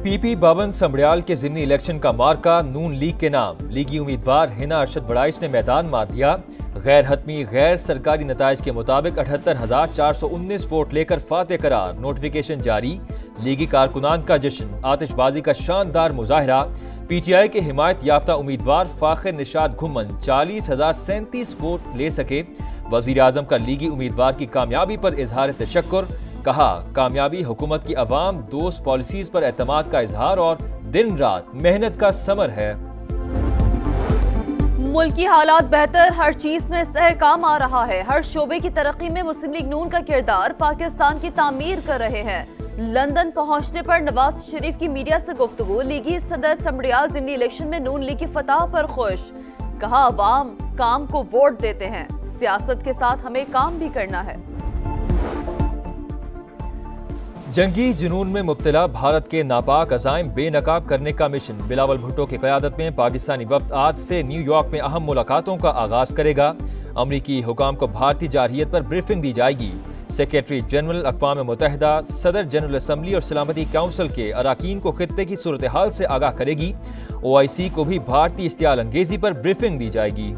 PP बावन समड़ियाल के ज़िमनी election का मार्का नून लीग के नाम। लीगी उम्मीदवार हिना अरशद बड़ाइश ने मैदान मार दिया। गैर हतमी गैर सरकारी नताइज के मुताबिक 78,419 वोट लेकर फातेह करार। नोटिफिकेशन जारी। लीगी कारकुनान का जश्न, आतिशबाजी का शानदार मुजाहरा। पीटीआई के हिमायत याफ्ता उम्मीदवार फाखिर निशाद घुमन 40,037 वोट ले सके। वजीर आजम का लीगी उम्मीदवार की कामयाबी पर इजहार तशक्कुर। कहा, कामयाबी हुकूमत की अवाम दोस्त पॉलिसीज पर एतमाद का इजहार और दिन रात मेहनत का समर है। मुल्क की हालात बेहतर, हर चीज में सहकाम आ रहा है। हर शोबे की तरक्की में मुस्लिम लीग नून का किरदार, पाकिस्तान की तामीर कर रहे हैं। लंदन पहुंचने पर नवाज शरीफ की मीडिया से गुफ्तगू। लीगी सदर समड़ियाल ज़िमनी इलेक्शन में नून लीग की फतह पर खुश। कहा, अवाम काम को वोट देते हैं, सियासत के साथ हमें काम भी करना है। जंगी जुनून में मुब्तला भारत के नापाक अज़ाइम बेनकाब करने का मिशन। बिलावल भुट्टो की क़यादत में पाकिस्तानी वफ़द आज से न्यूयॉर्क में अहम मुलाकातों का आगाज करेगा। अमरीकी हुकाम को भारतीय जारहियत पर ब्रीफिंग दी जाएगी। सेक्रेटरी जनरल अक़वाम मुत्तहिदा सदर जनरल असम्बली और सलामती काउंसिल के अरकान को खित्ते की सूरत हाल से आगाह करेगी। OIC को भी भारतीय इश्तियाल अंगेजी पर ब्रीफिंग दी जाएगी।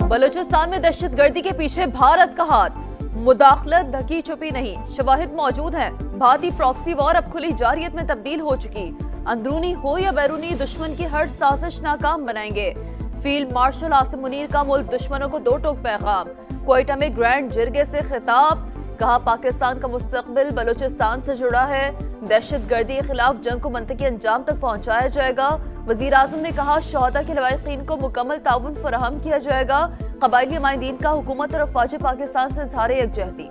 बलूचिस्तान में दहशतगर्दी के पीछे भारत का हाथ, मुदाखलत ढकी छुपी नहीं, शवाहिद मौजूद हैं। भारतीय प्रॉक्सी वॉर अब खुली जारियत में तब्दील हो चुकी। अंदरूनी हो या बैरूनी, दुश्मन की हर साजिश नाकाम बनाएंगे। फील्ड मार्शल आसिम मुनीर का मुल्क दुश्मनों को दो टोक पैगाम। क्वेटा में ग्रैंड जिरगे से खिताब। कहा, पाकिस्तान का मुस्तकबिल बलूचिस्तान से जुड़ा है। दहशतगर्दी के खिलाफ जंग को मंतकी अंजाम तक पहुंचाया जाएगा। वजीर आजम ने कहा, शहदा के लवाहिकीन को मुकम्मल ताउन फराहम किया जाएगा। कबायली नुमाइंदीन का हुकूमत और अफवाज पाकिस्तान से इज़हार यकजहती।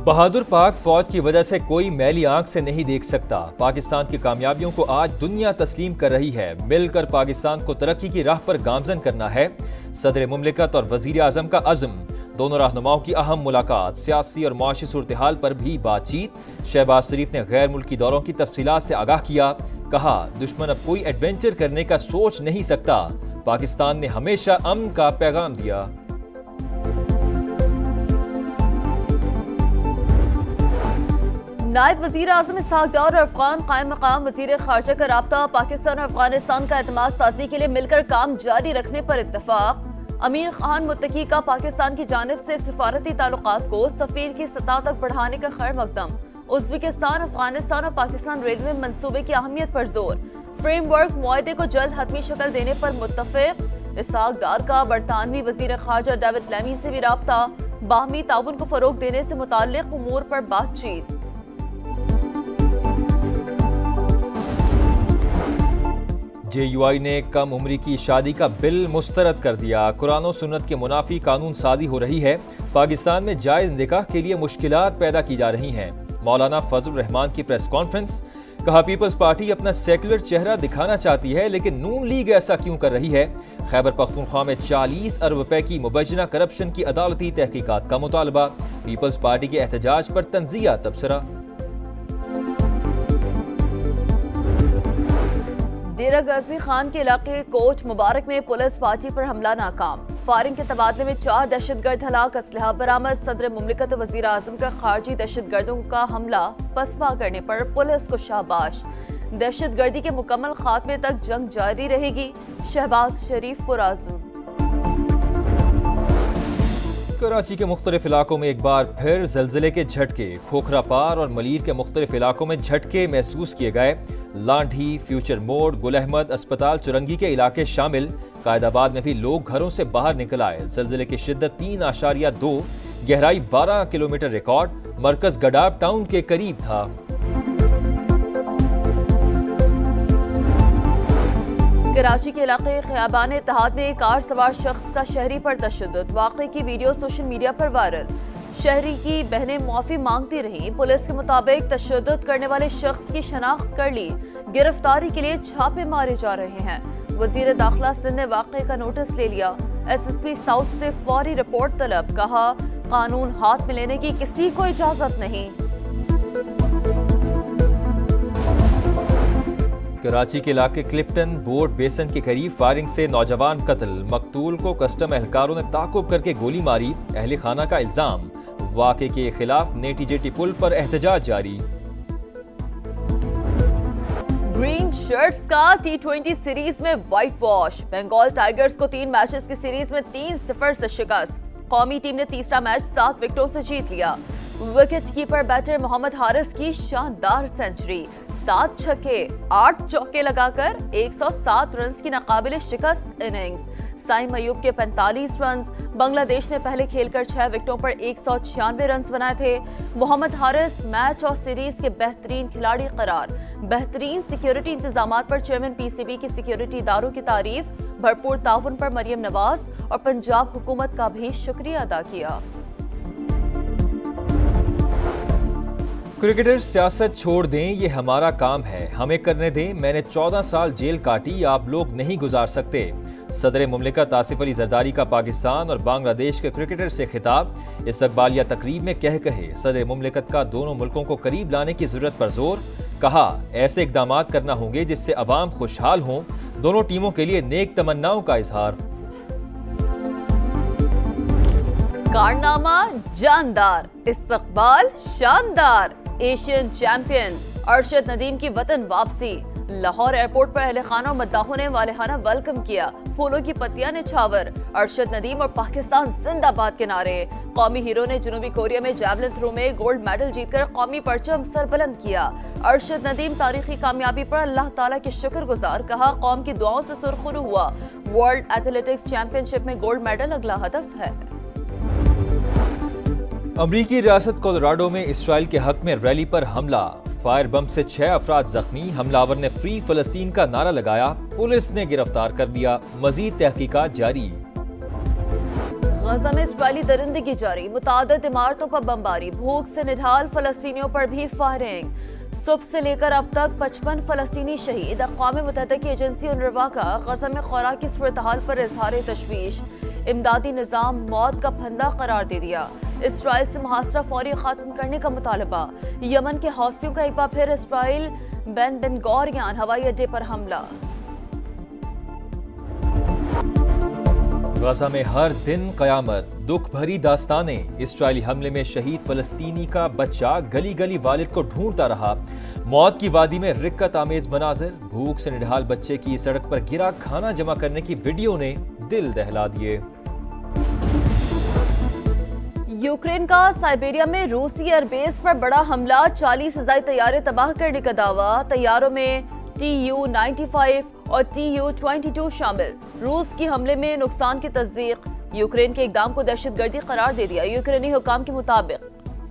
बहादुर पाक फौज की वजह से कोई मैली आंख से नहीं देख सकता। पाकिस्तान की कामयाबियों को आज दुनिया तस्लीम कर रही है। मिलकर पाकिस्तान को तरक्की की राह पर गामजन करना है। सदर मुमलिकत और वजीर आजम का अज़्म। दोनों रहनुमाओं की अहम मुलाकात। सियासी और मुआशी सूरत हाल पर भी बातचीत। शहबाज शरीफ ने गैर मुल्की दौरों की तफसीलात से आगाह किया। कहा, दुश्मन अब कोई एडवेंचर करने का सोच नहीं सकता। पाकिस्तान ने हमेशा अमन का पैगाम दिया। नायब वजीर आजम इसहाक डार और अफगान कायम मकाम वजीर खारजा का राब्ता। पाकिस्तान और अफगानिस्तान का एतमाद साजी के लिए मिलकर काम जारी रखने पर इत्तफाक। अमीर खान मुत्तकी का पाकिस्तान की जानिब से सिफारती ताल्लुकात को सफीर की सतह तक बढ़ाने का खैर मकदम। उज़्बेकिस्तान, अफगानिस्तान और पाकिस्तान रेलवे मंसूबे की अहमियत पर जोर। फ्रेमवर्क मुआहदे को जल्द हतमी शक्ल देने पर मुत्तफिक। इसहाक डार का बरतानवी वजीर खारजा डेविड लैमी से भी राब्ता। बाहमी ताउन को फरोग देने से मुताल्लिक उमूर पर बातचीत। JUI ने कम उम्री की शादी का बिल मुस्तरद कर दिया। कुरान और सुन्नत के मुनाफी कानून साजी हो रही है। पाकिस्तान में जायज निकाह के लिए मुश्किलात पैदा की जा रही हैं। मौलाना फजल रहमान की प्रेस कॉन्फ्रेंस। कहा, पीपल्स पार्टी अपना सेकुलर चेहरा दिखाना चाहती है, लेकिन नून लीग ऐसा क्यों कर रही है। खैबर पख्तूनख्वा में 40 अरब रुपए की मुबैजना करप्शन की अदालती तहकीकात का मुतालबा। पीपल्स पार्टी के एहतजाज पर तंजिया तबसरा। डेरा गाजी खान के इलाके कोच मुबारक में पुलिस पार्टी पर हमला नाकाम। फायरिंग के तबादले में 4 दहशतगर्द हलाक, असलहा बरामद। सदर मुमलिकत वजीर आजम का खारजी दहशतगर्दों का हमला पसपा करने पर पुलिस को शाबाश। दहशतगर्दी के मुकम्मल खात्मे तक जंग जारी रहेगी। शहबाज शरीफ पुरआज़म। कराची के मुख्तलिफ इलाकों में एक बार फिर ज़लज़ले के झटके। खोखरा पार और मलीर के मुख्तलिफ इलाकों में झटके महसूस किए गए। लांढी, फ्यूचर मोड़, गुल अहमद, अस्पताल, चुरंगी के इलाके शामिल। कायदाबाद में भी लोग घरों से बाहर निकल आए। ज़लज़ले की शिद्दत 3.2, गहराई 12 किलोमीटर रिकॉर्ड। मरकज गडाब टाउन के करीब था। कराची के इलाके खयाबान इत्तेहाद में एक कार सवार शख्स का शहरी पर तशद्दुद। वाक़े की वीडियो सोशल मीडिया पर वायरल। शहरी की बहनें मुआफ़ी मांगती रहीं। पुलिस के मुताबिक तशद्दुद करने वाले शख्स की शनाख्त कर ली। गिरफ्तारी के लिए छापे मारे जा रहे हैं। वजीर दाखिला सिंध ने वाक़े का नोटिस ले लिया। SSP साउथ से फौरी रिपोर्ट तलब। कहा, कानून हाथ में लेने की किसी को इजाजत नहीं। कराची के इलाके क्लिफ्टन बोर्ड बेसन के करीब फायरिंग से नौजवान कत्ल। मकतूल को कस्टम एहलकारों ने ताकुब करके गोली मारी, अहले खाना का इल्जाम। वाक़े के खिलाफ नेटी जेटी पुल पर एहतजाज जारी। ग्रीन शर्ट्स का T20 सीरीज में व्हाइट वॉश। बंगाल टाइगर्स को 3 मैचेस की सीरीज में 3-0 से शिकस्त। कौमी टीम ने तीसरा मैच 7 विकेटों से जीत लिया। Wicket keeper batter Mohammad Haris की शानदार सेंचुरी, 7 छक्के 8 चौके लगाकर 107 रन की नाकाबिले शिकस्त इनिंग्स। साइम अयूब के 45 रन। बांग्लादेश ने पहले खेलकर 6 विकेटों पर 196 रन बनाए थे। मोहम्मद हारिस मैच और सीरीज के बेहतरीन खिलाड़ी करार। बेहतरीन सिक्योरिटी इंतजामात पर चेयरमैन पीसीबी की सिक्योरिटी इदारों की तारीफ। भरपूर ताउन पर मरियम नवाज और पंजाब हुकूमत का भी शुक्रिया अदा किया। क्रिकेटर सियासत छोड़ दें, ये हमारा काम है, हमें करने दें। मैंने 14 साल जेल काटी, आप लोग नहीं गुजार सकते। सदर मुमलिकत आसिफ अली जरदारी का पाकिस्तान और बांग्लादेश के क्रिकेटर से खिताब। इस्तकबालिया तकरीब में कहे सदर मुमलिकत का दोनों मुल्कों को करीब लाने की जरूरत पर जोर। कहा, ऐसे इकदाम करना होंगे जिससे अवाम खुशहाल हों। दोनों टीमों के लिए नेक तमन्नाओं का इजहार। कारनामा जानदार, इस्तकबाल शानदार। एशियन चैंपियन अरशद नदीम की वतन वापसी। लाहौर एयरपोर्ट पर अहले खाना और मद्दाहों ने वालेहाना वेलकम किया। फूलों की पत्तियां निछावर। अरशद नदीम और पाकिस्तान जिंदाबाद के नारे। कौमी हीरो ने जनूबी कोरिया में जैवलिन थ्रो में गोल्ड मेडल जीतकर कौमी परचम सरबुलंद किया। अरशद नदीम तारीखी कामयाबी पर अल्लाह ताला के शुक्रगुजार। कहा, कौम की दुआओं से सुरखरू हुआ। वर्ल्ड एथलेटिक्स चैंपियनशिप में गोल्ड मेडल अगला हदफ है। अमरीकी रियासत कोलोराडो में इसराइल के हक में रैली पर हमला। फायर बम से 6 अफराद जख्मी। हमलावर ने फ्री फलस्तीन का नारा लगाया। पुलिस ने गिरफ्तार कर लिया। मजीद तहकीकात जारी। गजा में इसराइली दरिंदगी जारी। मुतादिद इमारतों पर बमबारी। भूख से निढाल फलस्तीनियों पर भी फायरिंग। सुबह से लेकर अब तक 55 फलस्तीनी शहीद। अक़वाम मुत्तहिदा की एजेंसी उनरवा का गजा में खुराक की सूरत-ए-हाल पर इजहार तशवीश। इमदादी निज़ाम मौत का फंदा करार दे दिया। इसराइल से मुहासरा फौरी खत्म करने का मुतालबा। यमन के हौसियों का एक बार फिर इसराइल बेन गौरियान हवाई अड्डे पर हमला। गजा में हर दिन कयामत, दुख भरी दास्तानें। इसराइली हमले में शहीद फलस्तीनी का बच्चा गली गली वालिद को ढूंढता रहा। मौत की वादी में रिक्कत आमेज मनाजिर। भूख से निढाल बच्चे की सड़क पर गिरा खाना जमा करने की वीडियो ने दिल दहला दिए। यूक्रेन का साइबेरिया में रूसी एयरबेस पर बड़ा हमला। 40,000 तैयारे तबाह करने का दावा। तैयारों में Tu-95 और Tu-22 शामिल। रूस की हमले में नुकसान की तस्दीक। यूक्रेन के इकदाम को दहशतगर्दी करार दे दिया। यूक्रेनी हुकाम के मुताबिक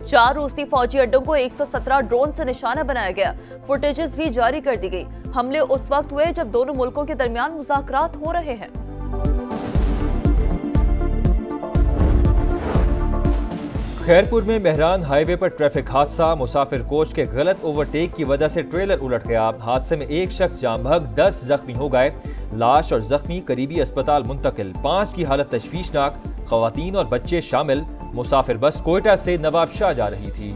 4 रूसी फौजी अड्डों को 117 ड्रोन से निशाना बनाया गया। फुटेजेस भी जारी कर दी गई। हमले उस वक्त हुए जब दोनों मुल्कों के दरमियान मुज़ाकरात हो रहे हैं। खैरपुर में मेहरान हाईवे पर ट्रैफिक हादसा। मुसाफिर कोच के गलत ओवरटेक की वजह से ट्रेलर उलट गया। हादसे में एक शख्स जाम बहक, 10 जख्मी हो गए। लाश और जख्मी करीबी अस्पताल मुंतकिल। 5 की हालत तशवीशनाक। खवातीन और बच्चे शामिल। मुसाफिर बस कोयटा से नवाबशाह जा रही थी।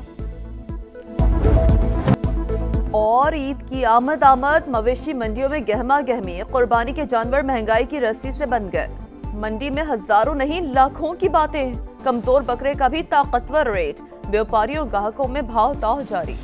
और ईद की आमद मवेशी मंडियों में गहमा गहमी। कुर्बानी के जानवर महंगाई की रस्सी से बन गए। मंडी में हजारों नहीं लाखों की बातें। कमजोर बकरे का भी ताकतवर रेट। व्यापारियों ग्राहकों में भाव ताव जारी।